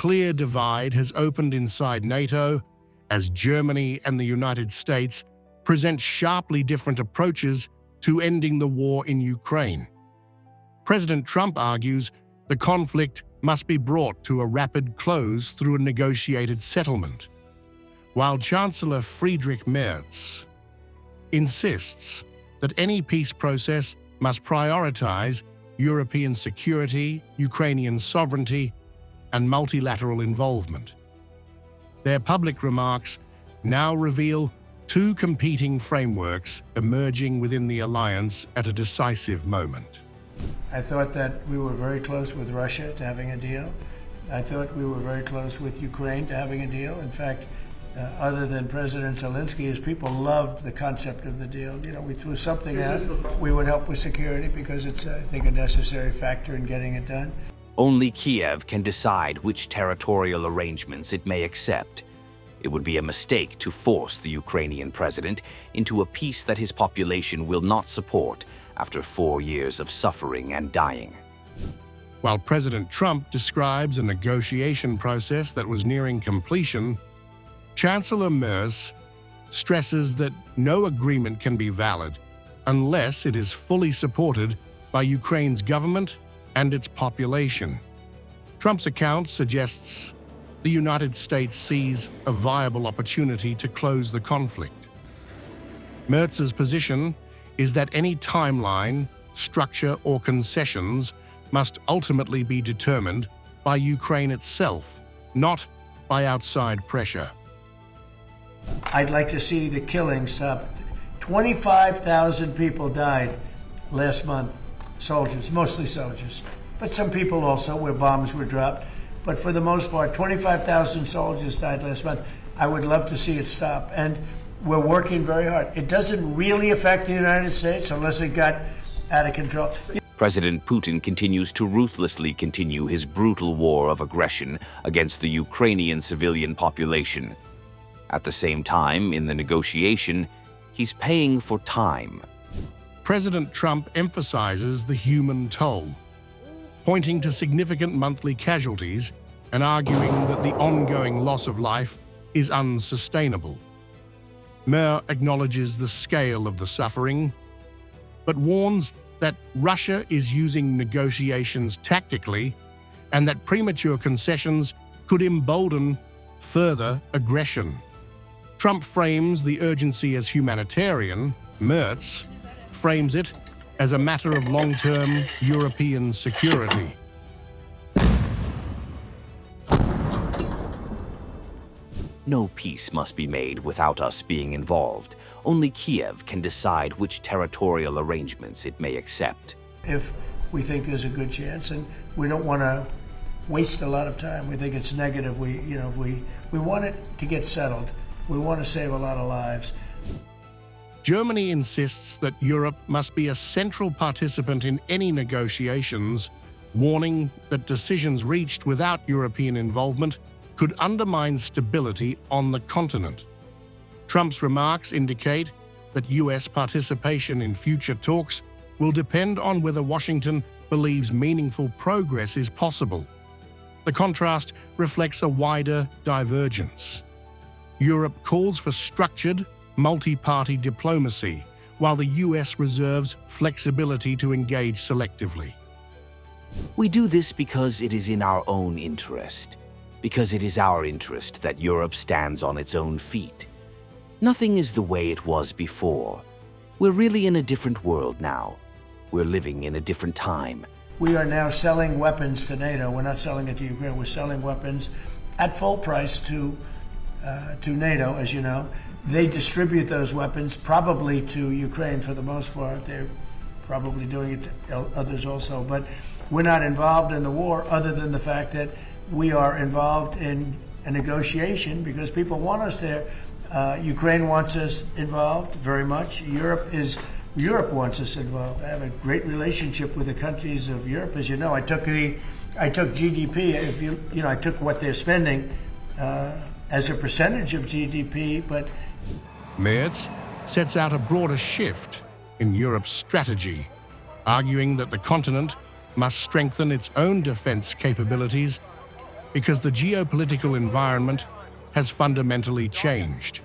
clear divide has opened inside NATO as Germany and the United States present sharply different approaches to ending the war in Ukraine. President Trump argues the conflict must be brought to a rapid close through a negotiated settlement, while Chancellor Friedrich Merz insists that any peace process must prioritize European security, Ukrainian sovereignty, and multilateral involvement. Their public remarks now reveal two competing frameworks emerging within the alliance at a decisive moment. I thought that we were very close with Russia to having a deal. I thought we were very close with Ukraine to having a deal. In fact, other than President Zelensky, his people loved the concept of the deal. You know, we threw something out. We would help with security because it's, I think, a necessary factor in getting it done. Only Kiev can decide which territorial arrangements it may accept. It would be a mistake to force the Ukrainian president into a peace that his population will not support after 4 years of suffering and dying. While President Trump describes a negotiation process that was nearing completion, Chancellor Merz stresses that no agreement can be valid unless it is fully supported by Ukraine's government and its population. Trump's account suggests the United States sees a viable opportunity to close the conflict. Merz's position is that any timeline, structure, or concessions must ultimately be determined by Ukraine itself, not by outside pressure. I'd like to see the killing stop. 25,000 people died last month, soldiers, mostly soldiers, but some people also where bombs were dropped. But for the most part, 25,000 soldiers died last month. I would love to see it stop. And we're working very hard. It doesn't really affect the United States unless it got out of control. President Putin continues to ruthlessly continue his brutal war of aggression against the Ukrainian civilian population. At the same time, in the negotiation, he's paying for time. President Trump emphasizes the human toll, pointing to significant monthly casualties and arguing that the ongoing loss of life is unsustainable. Merz acknowledges the scale of the suffering, but warns that Russia is using negotiations tactically and that premature concessions could embolden further aggression. Trump frames the urgency as humanitarian. Merz frames it as a matter of long-term European security. No peace must be made without us being involved. Only Kiev can decide which territorial arrangements it may accept. If we think there's a good chance, and we don't want to waste a lot of time, we think it's negative, we want it to get settled. We want to save a lot of lives. Germany insists that Europe must be a central participant in any negotiations, warning that decisions reached without European involvement could undermine stability on the continent. Trump's remarks indicate that US participation in future talks will depend on whether Washington believes meaningful progress is possible. The contrast reflects a wider divergence. Europe calls for structured, multi-party diplomacy, while the US reserves flexibility to engage selectively. We do this because it is in our own interest, because it is our interest that Europe stands on its own feet. Nothing is the way it was before. We're really in a different world now. We're living in a different time. We are now selling weapons to NATO. We're not selling it to Ukraine. We're selling weapons at full price to NATO, as you know. They distribute those weapons probably to Ukraine for the most part. They're probably doing it to others also. But we're not involved in the war other than the fact that we are involved in a negotiation because people want us there. Ukraine wants us involved very much. Europe wants us involved. I have a great relationship with the countries of Europe. As you know, I took GDP. I took what they're spending as a percentage of GDP, but Merz sets out a broader shift in Europe's strategy, arguing that the continent must strengthen its own defense capabilities because the geopolitical environment has fundamentally changed.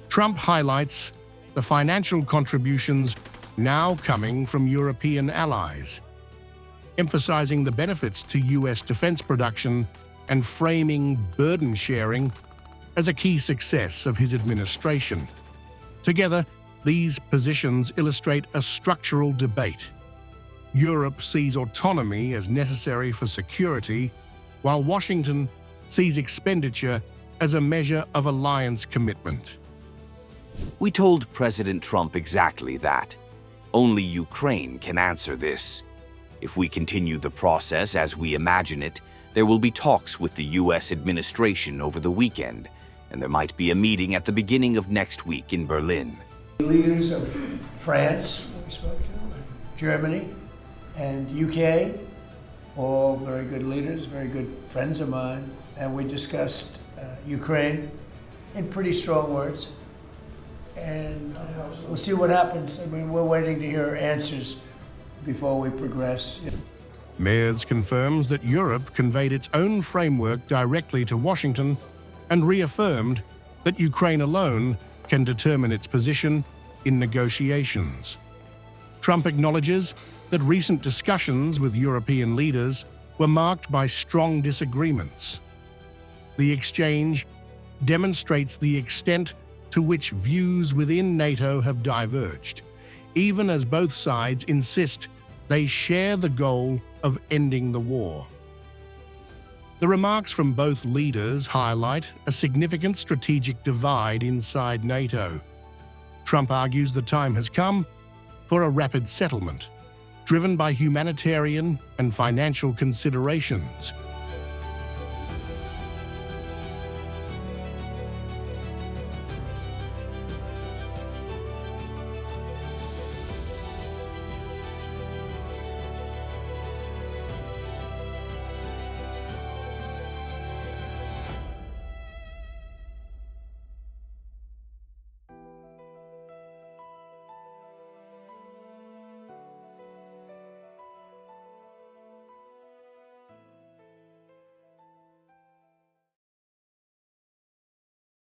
Trump highlights the financial contributions now coming from European allies, emphasizing the benefits to U.S. defense production and framing burden sharing as a key success of his administration. Together, these positions illustrate a structural debate. Europe sees autonomy as necessary for security, while Washington sees expenditure as a measure of alliance commitment. We told President Trump exactly that. Only Ukraine can answer this. If we continue the process as we imagine it, there will be talks with the U.S. administration over the weekend, and there might be a meeting at the beginning of next week in Berlin. Leaders of France, we spoke to, Germany, and UK, all very good leaders, very good friends of mine, and we discussed Ukraine in pretty strong words. And we'll see what happens. I mean, we're waiting to hear answers before we progress. Merz confirms that Europe conveyed its own framework directly to Washington and reaffirmed that Ukraine alone can determine its position in negotiations. Trump acknowledges that recent discussions with European leaders were marked by strong disagreements. The exchange demonstrates the extent to which views within NATO have diverged, even as both sides insist they share the goal of ending the war. The remarks from both leaders highlight a significant strategic divide inside NATO. Trump argues the time has come for a rapid settlement, driven by humanitarian and financial considerations.